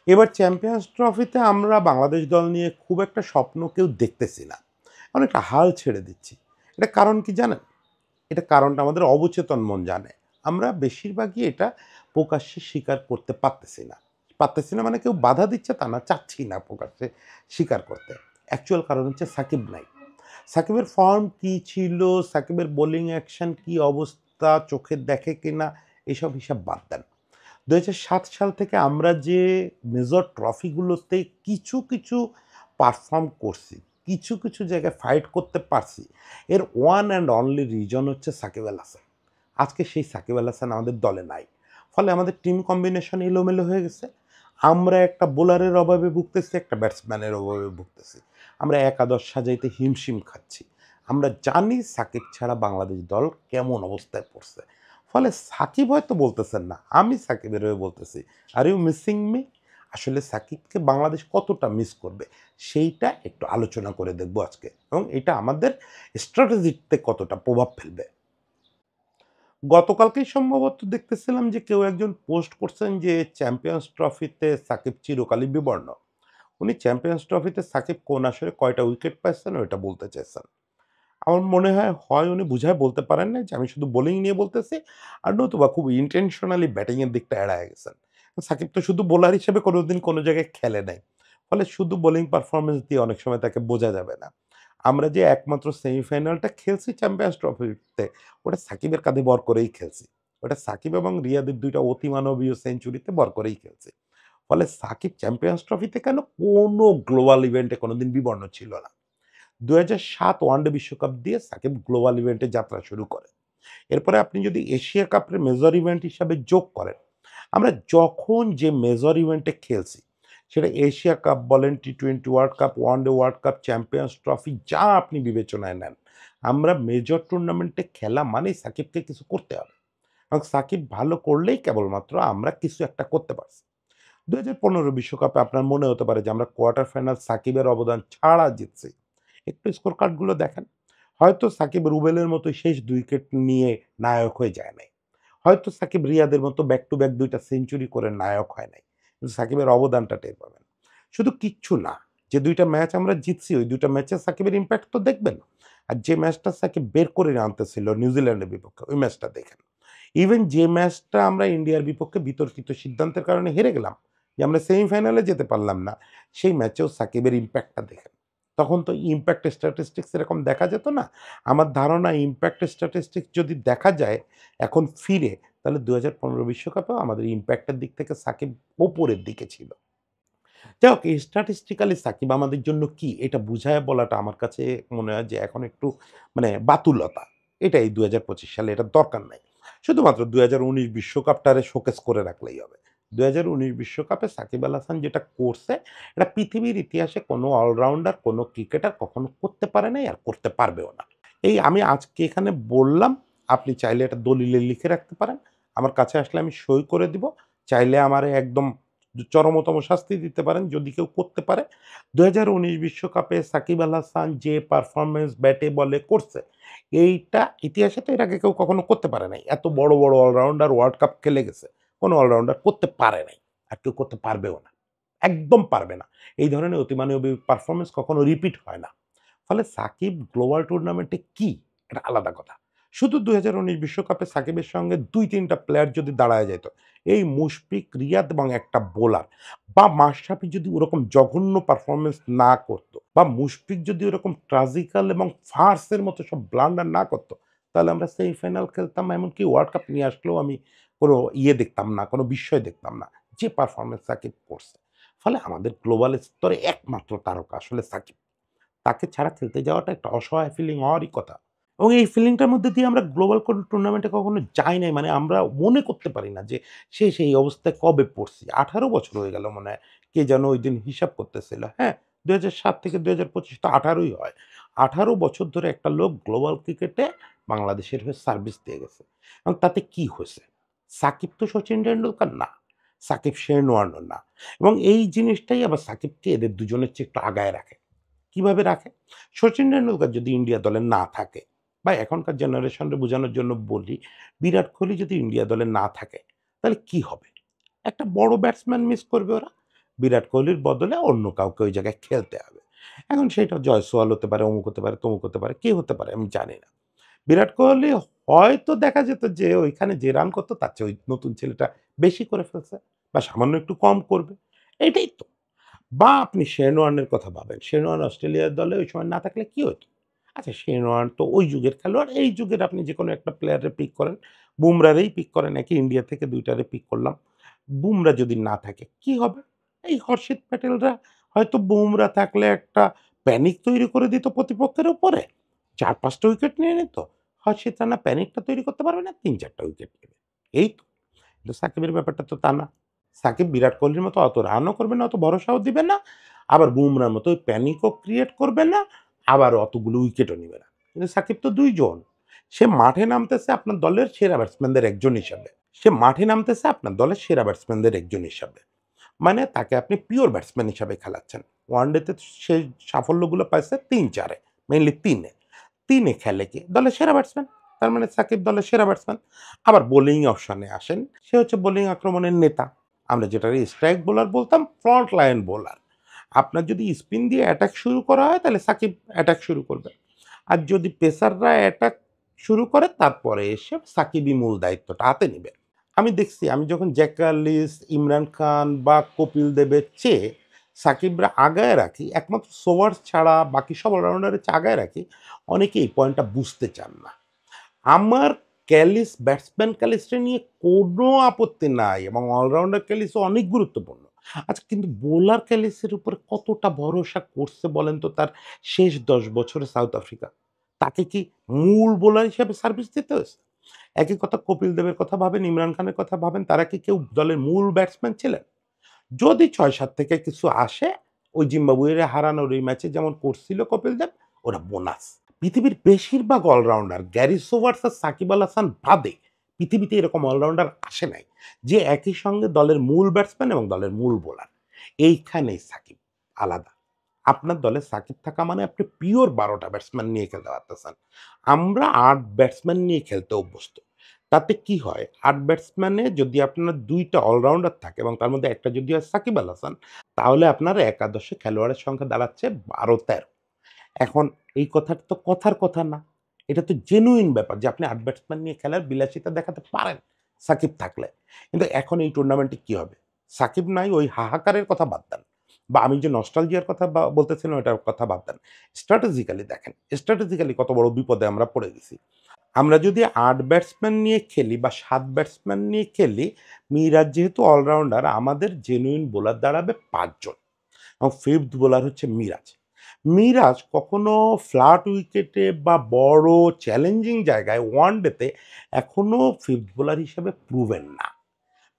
এবার চ্যাম্পিয়ন্স ট্রফিতে আমরা বাংলাদেশ দল নিয়ে খুব একটা স্বপ্ন কেউ দেখতেছি না, অনেকটা হাল ছেড়ে দিচ্ছি। এটা কারণ কি জানেন? এটা কারণটা আমাদের অবচেতন মন জানে। আমরা বেশিরভাগই এটা প্রকাশ্যে স্বীকার করতে পারতেছি না মানে কেউ বাধা দিচ্ছে তা না, চাচ্ছি না প্রকাশ্যে স্বীকার করতে। অ্যাকচুয়াল কারণ হচ্ছে সাকিব নাই। সাকিবের ফর্ম কী ছিল, সাকিবের বোলিং অ্যাকশন কী অবস্থা, চোখে দেখে কিনা, এসব হিসাব বাদ দেন। ২০০৭ সাল থেকে আমরা যে মেজর ট্রফিগুলোতে কিছু কিছু পারফর্ম করছি, কিছু কিছু জায়গায় ফাইট করতে পারছি, এর ওয়ান অ্যান্ড অনলি রিজন হচ্ছে সাকিব আল হাসান। আজকে সেই সাকিব আল হাসান আমাদের দলে নাই। ফলে আমাদের টিম কম্বিনেশন এলোমেলো হয়ে গেছে। আমরা একটা বোলারের অভাবে ভুগতেছি, একটা ব্যাটসম্যানের অভাবে ভুগতেছি। আমরা একাদশ সাজাইতে হিমশিম খাচ্ছি। আমরা জানি সাকিব ছাড়া বাংলাদেশ দল কেমন অবস্থায় পড়ছে। ফলে সাকিব হয়তো বলতেছেন না, আমি সাকিবের হয়ে বলতেছি, আর ইউ মিসিং মি? আসলে সাকিবকে বাংলাদেশ কতটা মিস করবে সেইটা একটু আলোচনা করে দেখব আজকে, এবং এটা আমাদের স্ট্র্যাটেজিতে কতটা প্রভাব ফেলবে। গতকালকেই সম্ভবত দেখতেছিলাম যে কেউ একজন পোস্ট করছেন যে চ্যাম্পিয়ন্স ট্রফিতে সাকিব চিরকালই বিবর্ণ। উনি চ্যাম্পিয়ন্স ট্রফিতে সাকিব কোন আসরে কয়টা উইকেট পাইছেন ওইটা বলতে চাইছেন। আমার মনে হয় উনি বুঝায় বলতে পারেন নাই যে আমি শুধু বোলিং নিয়ে বলতেছি, আর নতুবা খুব ইন্টেনশনালি ব্যাটিংয়ের দিকটা এড়ায় গেছেন। সাকিব তো শুধু বোলার হিসেবে কোনোদিন কোনো জায়গায় খেলে নাই। ফলে শুধু বোলিং পারফরম্যান্স দিয়ে অনেক সময় তাকে বোঝা যাবে না। আমরা যে একমাত্র সেমিফাইনালটা খেলছি চ্যাম্পিয়ন্স ট্রফিতে, ওটা সাকিবের কাঁধে ভর করেই খেলছি। ওটা সাকিব এবং রিয়াদের ২ টা অতিমানবীয় সেঞ্চুরিতে ভর করেই খেলছি। ফলে সাকিব চ্যাম্পিয়ন্স ট্রফিতে কেন, কোনো গ্লোবাল ইভেন্টে কোনোদিন বিবর্ণ ছিল না। ২০০৭ ওয়ানডে বিশ্বকাপ দিয়ে সাকিব গ্লোবাল ইভেন্টে যাত্রা শুরু করে। এরপরে আপনি যদি এশিয়া কাপের মেজর ইভেন্ট হিসাবে যোগ করেন, আমরা যখন যে মেজর ইভেন্টে খেলছি, সেটা এশিয়া কাপ বলেন, টি-20 world cup, one day world cup, champions trophy যা আপনি বিবেচনায় নেন, আমরা মেজর টুর্নামেন্টে খেলা মানেই সাকিবকে কিছু করতে হবে। এবং সাকিব ভালো করলেই কেবলমাত্র আমরা কিছু একটা করতে পারছি। ২০১৫ বিশ্বকাপে আপনার মনে হতে পারে যে আমরা কোয়ার্টার ফাইনাল সাকিবের অবদান ছাড়া জিতছি। একটু স্কোর কার্ডগুলো দেখেন। হয়তো সাকিব রুবেলের মতো শেষ ২ উইকেট নিয়ে নায়ক হয়ে যায় নাই। হয়তো সাকিব রিয়াদের মতো ব্যাক টু ব্যাক ২ টা সেঞ্চুরি করে নায়ক হয় নাই। কিন্তু সাকিবের অবদানটা টের পাবেন। শুধু কিচ্ছু না, যে ২ টা ম্যাচ আমরা জিতছি, ওই ২ টা ম্যাচে সাকিবের ইমপ্যাক্ট তো দেখবেন। আর যে ম্যাচটা সাকিব বের করে আনতেছিল নিউজিল্যান্ডের বিপক্ষে, ওই ম্যাচটা দেখেন। ইভেন যে ম্যাচটা আমরা ইন্ডিয়ার বিপক্ষে বিতর্কিত সিদ্ধান্তের কারণে হেরে গেলাম, যে আমরা সেমিফাইনালে যেতে পারলাম না, সেই ম্যাচেও সাকিবের ইমপ্যাক্টটা দেখেন। তখন তো ইমপ্যাক্ট স্ট্যাটিস্টিক্স এরকম দেখা যেত না। আমার ধারণা ইমপ্যাক্ট স্ট্যাটিস্টিক্স যদি দেখা যায় এখন ফিরে, তাহলে ২০১৫ বিশ্বকাপেও আমাদের ইমপ্যাক্টের দিক থেকে সাকিব উপরের দিকে ছিল। যাই হোক, স্ট্যাটিস্টিক্যালি সাকিব আমাদের জন্য কি এটা বুঝায়া বলাটা আমার কাছে মনে হয় যে এখন একটু মানে বাতুলতা। এটাই ২০২৫ সালে এটার দরকার নাই। শুধুমাত্র ২০১৯ বিশ্বকাপটারে শোকেস করে রাখলেই হবে। ২০১৯ বিশ্বকাপে সাকিব আল হাসান যেটা করছে, এটা পৃথিবীর ইতিহাসে কোনো অলরাউন্ডার, কোনো ক্রিকেটার কখনো করতে পারে নাই আর করতে পারবেও না। এই আমি আজকে এখানে বললাম, আপনি চাইলে এটা দলিলে লিখে রাখতে পারেন। আমার কাছে আসলে আমি সই করে দিব। চাইলে আমারে একদম চরমতম শাস্তি দিতে পারেন যদি কেউ করতে পারে। ২০১৯ বিশ্বকাপে সাকিব আল হাসান যে পারফরম্যান্স ব্যাটে বলে করছে, এইটা ইতিহাসে তো এর আগে কেউ কখনো করতে পারে নাই। এত বড়, বড় অলরাউন্ডার ওয়ার্ল্ড কাপ খেলে গেছে। কোন অলরাউন্ডার করতে পারে নাই। আর কেউ করতে পারবেও না। একদম পারবে না। এই ধরনের অতিমানবীয় পারফরম্যান্স কখনো রিপিট হয় না। ফলে সাকিব গ্লোবাল টুর্নামেন্টে কি? এটা আলাদা কথা। শুধু ২০১৯ বিশ্বকাপে সাকিবের সঙ্গে ২-৩ টা প্লেয়ার যদি দাঁড়ায় যাইত, এই মুশফিক, রিয়াদ এবং একটা বোলার বা মাশরাফি যদি ওরকম জঘন্য পারফরম্যান্স না করত, বা মুশফিক যদি ওরকম ট্র্যাজিক্যাল এবং ফার্সের মতো সব ব্লান্ডার না করত, তাহলে আমরা সেমিফাইনাল খেলতাম, এমনকি ওয়ার্ল্ড কাপ নিয়ে আসলেও আমি কোনো দেখতাম না, কোনো বিস্ময় দেখতাম না। যে পারফরম্যান্স সাকিব করছে। ফলে আমাদের গ্লোবাল স্তরে একমাত্র তারকা আসলে সাকিব। তাকে ছাড়া খেলতে যাওয়াটা একটা অসহায় ফিলিং হওয়ারই কথা। এবং এই ফিলিংটার মধ্যে দিয়ে আমরা গ্লোবাল কোনো টুর্নামেন্টে কখনো যাই নাই। মানে আমরা মনে করতে পারি না যে সেই অবস্থায় কবে পড়ছি। ১৮ বছর হয়ে গেল মনে হয়। কে যেন ঐদিন হিসাব করতেছিল। হ্যাঁ, ২০০৭ থেকে ২০২৫ তো ১৮ই হয়। ১৮ বছর ধরে একটা লোক গ্লোবাল ক্রিকেটে বাংলাদেশের হয়ে সার্ভিস দিয়ে গেছে। এবং তাতে কি হইছে? সাকিব তো শচীন টেন্ডুলকার না। সাকিব শেন ওয়ার্নর না। এবং এই জিনিসটাই আবার সাকিবকে এদের দুজনের চেয়ে একটু আগায় রাখে। কিভাবে রাখে? শচীন টেন্ডুলকার যদি ইন্ডিয়া দলে না থাকে, বা এখনকার জেনারেশনরে বোঝানোর জন্য বলি, বিরাট কোহলি যদি ইন্ডিয়া দলে না থাকে, তাহলে কি হবে? একটা বড় ব্যাটসম্যান মিস করবে ওরা। বিরাট কোহলির বদলে অন্য কাউকে ওই জায়গায় খেলতে হবে। এখন সেটা জয়সওয়াল হতে পারে, অমুক হতে পারে, তমুক হতে পারে, কে হতে পারে আমি জানি না। বিরাট কোহলি হয়তো দেখা যেত যে ওইখানে যে রান করতো তার চেয়ে ওই নতুন ছেলেটা বেশি করে ফেলছে বা সামান্য একটু কম করবে। এইটাই তো। বা আপনি শেন ওয়ার্নের কথা ভাবেন। শেন ওয়ার্ন অস্ট্রেলিয়ার দলে ওই সময় না থাকলে কি হতো? আচ্ছা শেন ওয়ার্ন তো ওই যুগের খেলোয়াড়, এই যুগের আপনি যেকোনো একটা প্লেয়ারে পিক করেন। বুমরারেই পিক করেন, একই ইন্ডিয়া থেকে ২ টারে পিক করলাম। বুমরা যদি না থাকে কি হবে? এই হর্ষিত প্যাটেলরা হয়তো বুমরা থাকলে একটা প্যানিক তৈরি করে দিত প্রতিপক্ষের উপরে। ৪-৫ টা উইকেট নিয়ে নিত। হর্ষিত রানা প্যানিকটা তৈরি করতে পারবে না, ৩-৪ টা উইকেট নেবে। এই তো। কিন্তু সাকিবের ব্যাপারটা তো তা না। সাকিব বিরাট কোহলির মতো অত রানও করবে না, অত ভরসাও দিবে না। আবার বুমরার মতো ওই প্যানিকও ক্রিয়েট করবে না, আবার অতগুলো উইকেটও নিবে না। কিন্তু সাকিব তো ২ জন। সে মাঠে নামতেছে আপনার দলের সেরা ব্যাটসম্যানদের একজন হিসাবে। সে মাঠে নামতেছে আপনার দলের সেরা ব্যাটসম্যানদের একজন হিসাবে। মানে তাকে আপনি পিওর ব্যাটসম্যান হিসাবে খেলাচ্ছেন। ওয়ানডেতে সে সাফল্যগুলো পাইছে ৩-৪ এ, মেইনলি ৩ এ। ৩ এ খেলে কে? দলের সেরা ব্যাটসম্যান। তার মানে সাকিব দলের সেরা ব্যাটসম্যান। আবার বোলিং অপশনে আসেন, সে হচ্ছে বোলিং আক্রমণের নেতা। আমরা যেটাকে স্ট্রাইক বোলার বলতাম, ফ্রন্ট লাইন বোলার। আপনার যদি স্পিন দিয়ে অ্যাটাক শুরু করা হয় তাহলে সাকিব অ্যাটাক শুরু করবে। আর যদি পেসাররা অ্যাটাক শুরু করে তারপরে এসে সাকিবই মূল দায়িত্বটা হাতে নিবে। আমি দেখছি আমি যখন জ্যাক কার্লিস, ইমরান খান বা কপিল দেবের চেয়ে সাকিবরা আগায় রাখি, একমাত্র সোয়ার্স ছাড়া বাকি সব অলরাউন্ডারের চেয়ে আগায় রাখি, অনেকে এই পয়েন্টটা বুঝতে চান না। আমার ক্যালিস, ব্যাটসম্যান ক্যালিসকে নিয়ে কোনো আপত্তি নাই এবং অলরাউন্ডার ক্যালিসও অনেক গুরুত্বপূর্ণ। আচ্ছা কিন্তু বোলার ক্যালিসের উপরে কতটা ভরসা করছে বলেন তো তার শেষ ১০ বছরে সাউথ আফ্রিকা? তাকে কি মূল বোলার হিসেবে সার্ভিস দিতে হয়েছে? একই কথা কপিল দেবের কথা ভাবেন, ইমরান খানের কথা ভাবেন, তারা কি কেউ দলের মূল ব্যাটসম্যান ছিলেন? যদি ৬-৭ থেকে কিছু আসে, ওই জিম্বাবুয়েরে হারানোর ওই ম্যাচে যেমন করছিল কপিল দেব, ওটা বোনাস। পৃথিবীর বেশিরভাগ অলরাউন্ডার গ্যারি সোবার্স আর সাকিব আল হাসান বাদে পৃথিবীতে এরকম অলরাউন্ডার আসে নাই যে একই সঙ্গে দলের মূল ব্যাটসম্যান এবং দলের মূল বোলার। এইখানেই সাকিব আলাদা। আপনার দলে সাকিব থাকা মানে আপনি পিওর ১২ টা ব্যাটসম্যান নিয়ে খেলতে পারতেছেন। আমরা ৮ ব্যাটসম্যান নিয়ে খেলতে অভ্যস্ত। তাতে কি হয়? ৮ ব্যাটসম্যানে যদি আপনার ২ টা অলরাউন্ডার থাকে এবং তার মধ্যে একটা যদি হয় সাকিব আল হাসান, তাহলে আপনার একাদশে খেলোয়াড়ের সংখ্যা দাঁড়াচ্ছে ১২-১৩। এখন এই কথাটা তো কথার কথা না। এটা তো জেনুইন ব্যাপার যে আপনি ৮ ব্যাটসম্যান নিয়ে খেলার বিলাসিতা দেখাতে পারেন সাকিব থাকলে। কিন্তু এখন এই টুর্নামেন্টে কি হবে? সাকিব নাই, ওই হাহাকারের কথা বাদ দেন। বা আমি যে নস্টালজিয়ার কথা বলতেছিলাম এটার কথা বাদ দেন। স্ট্র্যাটেজিক্যালি দেখেন, স্ট্র্যাটেজিক্যালি কত বড় বিপদে আমরা পড়ে গেছি। আমরা যদি ৮ ব্যাটসম্যান নিয়ে খেলি বা ৭ ব্যাটসম্যান নিয়ে খেলি, মিরাজ যেহেতু অলরাউন্ডার আমাদের জেনুইন বোলার দাঁড়াবে ৫ জন এবং 5th বোলার হচ্ছে মিরাজ। মিরাজ কখনো ফ্ল্যাট উইকেটে বা বড় চ্যালেঞ্জিং জায়গায় ওয়ানডেতে এখনো 5th বোলার হিসেবে প্রুভেন না।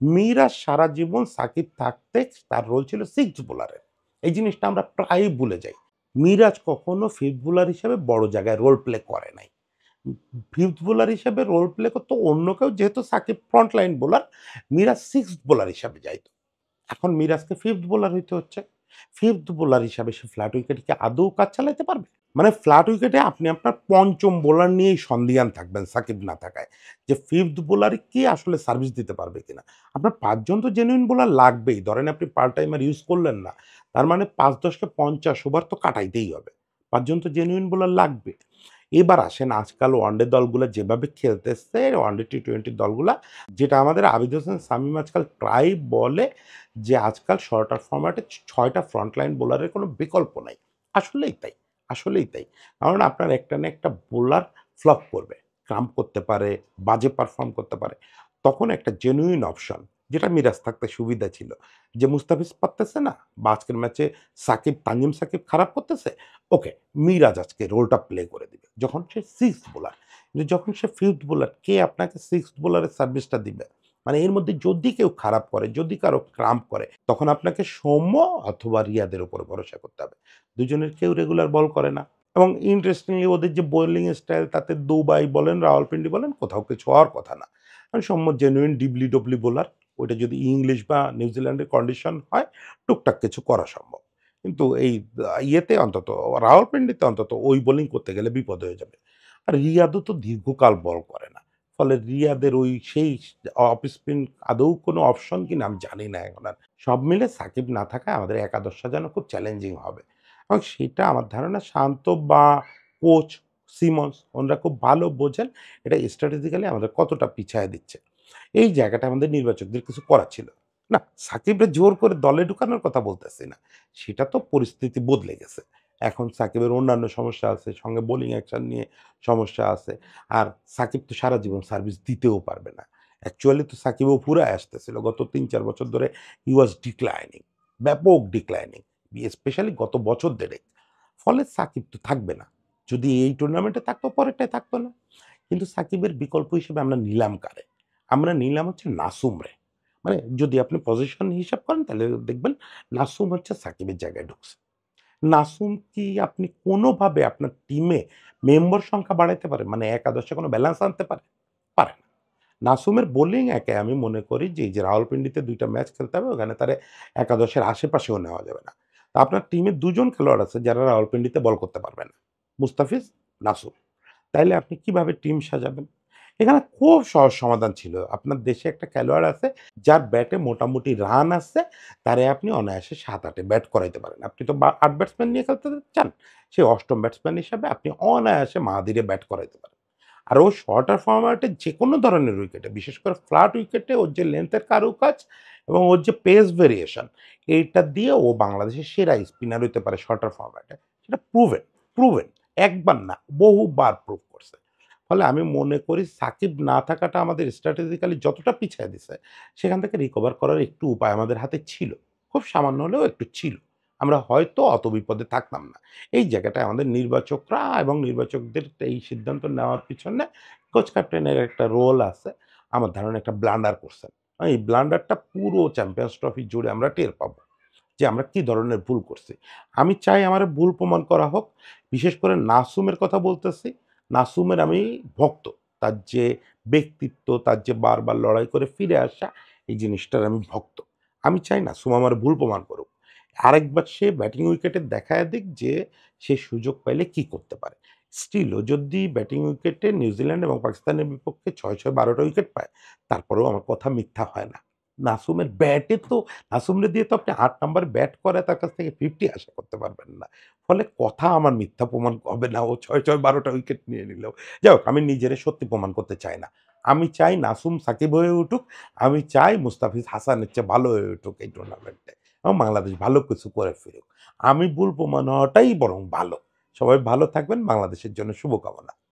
মিরাজ সারা জীবন সাকিব থাকতে তার রোল ছিল 6th বোলারের। এই জিনিসটা আমরা প্রায়ই ভুলে যাই। মিরাজ কখনো 5th বোলার হিসেবে বড় জায়গায় রোল প্লে করে নাই। 5th বোলার হিসেবে রোল প্লে করতো অন্য কেউ, যেহেতু Shakib front line bowler, Miraz 6th bowler হিসাবে যাইত। এখন মিরাজকে 5th বোলার হইতে হচ্ছে। 5th বোলার হিসাবে সে ফ্ল্যাট উইকেটে কি আদৌ কাজ চালাতে পারবে? মানে ফ্ল্যাট উইকেটে আপনি আপনার ৫ম বোলার নিয়েই সন্দিহান থাকবেন সাকিব না থাকায়। যে 5th বোলারে কে আসলে সার্ভিস দিতে পারবে কিনা? আপনার ৫ জন তো জেনুইন বোলার লাগবেই। ধরেন আপনি পার্ট টাইমার ইউজ করলেন না। তার মানে ৫-১০ কে ৫০ ওভার তো কাটাইতেই হবে। ৫ জন তো জেনুইন বোলার লাগবে। এবার আসেন আজকাল ওয়ানডে দলগুলা যেভাবে খেলতেছে, ওয়ানডে টি-20 দলগুলা, যেটা আমাদের আবিদ হোসেন শামীম আজকাল প্রায়ই বলে যে আজকাল শর্টার ফরম্যাটে ৬ টা ফ্রন্টলাইন বোলারের কোনো বিকল্প নাই। আসলেই তাই, আসলেই তাই। কারণ আপনার একটা না একটা বোলার ফ্লপ করবে। ক্রাম্প করতে পারে, বাজে পারফর্ম করতে পারে। তখন একটা জেনুইন অপশন, যেটা মিরাজ থাকতে সুবিধা ছিল। যে মুস্তাফিজ পারতেছে না বা আজকের ম্যাচে সাকিব, তানজিম সাকিব খারাপ করতেছে, ওকে মিরাজ আজকে রোলটা প্লে করে দিবে। যখন সে 6th বোলার। কিন্তু যখন সে 5th বোলার, কে আপনাকে 6th বোলারের সার্ভিসটা দিবে? মানে এর মধ্যে যদি কেউ খারাপ করে, যদি কারো ক্রাম্প করে, তখন আপনাকে সৌম্য অথবা রিয়াদের উপরে ভরসা করতে হবে। দুজনের কেউ রেগুলার বল করে না। এবং ইন্টারেস্টিংলি ওদের যে বোলিং স্টাইল, তাতে দুবাই বলেন, রাওয়ালপিন্ডি বলেন, কোথাও কিছু হওয়ার কথা না। কারণ সৌম্য জেনুইন ডিবলি-ডবলি বোলার। ওইটা যদি ইংলিশ বা নিউজিল্যান্ডের কন্ডিশন হয়, টুকটাক কিছু করা সম্ভব। কিন্তু এই ইয়েতে অন্তত রাওয়ালপিন্ডিতে অন্তত ওই বোলিং করতে গেলে বিপদ হয়ে যাবে। আর রিয়াদও তো দীর্ঘকাল বল করে না। ফলে রিয়াদের ওই সেই অফ স্পিন আদৌ কোনো অপশন কিনা আমি জানি না এখন আর। সব মিলে সাকিব না থাকায় আমাদের একাদশ সাজানো খুব চ্যালেঞ্জিং হবে এবং সেটা আমার ধারণা শান্ত বা কোচ সিমন্স ওনারা খুব ভালো বোঝেন এটা স্ট্র্যাটেজিক্যালি আমাদের কতটা পিছায় দিচ্ছে। এই জায়গাটা আমাদের নির্বাচকদের কিছু করার ছিল। না, সাকিবরে জোর করে দলে ঢুকানোর কথা বলতেছি না। সেটা তো পরিস্থিতি বদলে গেছে। এখন সাকিবের অন্যান্য সমস্যা আছে, সঙ্গে বোলিং অ্যাকশন নিয়ে সমস্যা আছে। আর সাকিব তো সারা জীবন সার্ভিস দিতেও পারবে না। অ্যাকচুয়ালি তো সাকিবও ফুরায় আসতেছিল। গত ৩-৪ বছর ধরে হি ওয়াজ ডিক্লাইনিং, ব্যাপক ডিক্লাইনিং। স্পেশালি গত বছর ১.৫ ফলে সাকিব তো থাকবে না। যদি এই টুর্নামেন্টে থাকতো পরেরটায় থাকতো না। কিন্তু সাকিবের বিকল্প হিসেবে আমরা নিলাম কারে? আমরা নিলাম হচ্ছে নাসুমরে। মানে যদি আপনি পজিশন হিসাব করেন তাহলে দেখবেন নাসুম হচ্ছে সাকিবের জায়গায় ঢুকছে। নাসুম কি আপনি কোনোভাবে আপনার টিমে মেম্বার সংখ্যা বাড়াইতে পারেন? মানে একাদশে কোনো ব্যালেন্স আনতে পারে? পারে না। নাসুমের বোলিং একে আমি মনে করি যে এই যে রাওয়ালপিন্ডিতে ২ টা ম্যাচ খেলতে হবে ওখানে তারে একাদশের আশেপাশেও নেওয়া যাবে না। তো আপনার টিমে ২ জন খেলোয়াড় আছে যারা রাওয়ালপিন্ডিতে বল করতে পারবে না। মুস্তাফিজ, নাসুম। তাইলে আপনি কিভাবে টিম সাজাবেন? এখানে খুব সহজ সমাধান ছিল। আপনার দেশে একটা খেলোয়াড় আছে যার ব্যাটে মোটামুটি রান আছে, তারে আপনি অনায়াসে ৭-৮ এ ব্যাট করাইতে পারেন। আপনি তো ৮ ব্যাটসম্যান নিয়ে খেলতে চান, সেই ৮ম ব্যাটসম্যান হিসাবে আপনি অনায়াসে মাহাদিরে ব্যাট করাইতে পারেন। আর ও শর্টার ফরম্যাটে যেকোনো ধরনের উইকেটে, বিশেষ করে ফ্ল্যাট উইকেটে ওর যে লেন্থের কারুকাজ এবং ওর যে পেস ভেরিয়েশন, এইটা দিয়ে ও বাংলাদেশের সেরা স্পিনার হইতে পারে শর্টার ফরম্যাটে। সেটা প্রুভেন। একবার না, বহুবার প্রুভ করছে। ফলে আমি মনে করি সাকিব না থাকাটা আমাদের স্ট্র্যাটেজিক্যালি যতটা পিছায় দিছে, সেখান থেকে রিকভার করার একটু উপায় আমাদের হাতে ছিল। খুব সামান্য হলেও একটু ছিল। আমরা হয়তো অত বিপদে থাকতাম না। এই জায়গাটায় আমাদের নির্বাচকরা এবং নির্বাচকদের এই সিদ্ধান্ত নেওয়ার পিছনে কোচ ক্যাপ্টেনের একটা রোল আছে। আমার ধারণা একটা ব্লান্ডার করছেন। এই ব্লান্ডারটা পুরো চ্যাম্পিয়ন্স ট্রফি জুড়ে আমরা টের পাবো। যে আমরা কি ধরনের ভুল করছি। আমি চাই আমার ভুল প্রমাণ করা হোক। বিশেষ করে নাসুমের কথা বলতেছি। নাসুমের আমি ভক্ত। তার যে ব্যক্তিত্ব, তার যে বারবার লড়াই করে ফিরে আসা, এই জিনিসটার আমি ভক্ত। আমি চাই নাসুম আমার ভুল প্রমাণ করুক। আরেকবার সে ব্যাটিং উইকেটে দেখায়া দিক যে সে সুযোগ পাইলে কি করতে পারে। স্টিল ও যদি ব্যাটিং উইকেটে নিউজিল্যান্ড এবং পাকিস্তানের বিপক্ষে ৬-৬ ১২ টা উইকেট পায়, তারপরেও আমার কথা মিথ্যা হয় না। নাসুমের ব্যাটে তো নাসুমরে দিয়ে তো আপনি ৮ নাম্বার ব্যাট করায় তার কাছ থেকে 50 আশা করতে পারবেন না। ফলে কথা আমার মিথ্যা প্রমাণ হবে না। ও ৬-৬ ১২ টা উইকেট নিয়ে নিলেও। যাই হোক আমি নিজেরে সত্যি প্রমাণ করতে চাই না। আমি চাই নাসুম সাকিব হয়ে উঠুক। আমি চাই মুস্তাফিজ হাসানের চেয়ে ভালো হয়ে উঠুক এই টুর্নামেন্টে এবং বাংলাদেশ ভালো কিছু করে ফিরুক। আমি ভুল প্রমাণ হওয়াটাই বরং ভালো। সবাই ভালো থাকবেন। বাংলাদেশের জন্য শুভকামনা।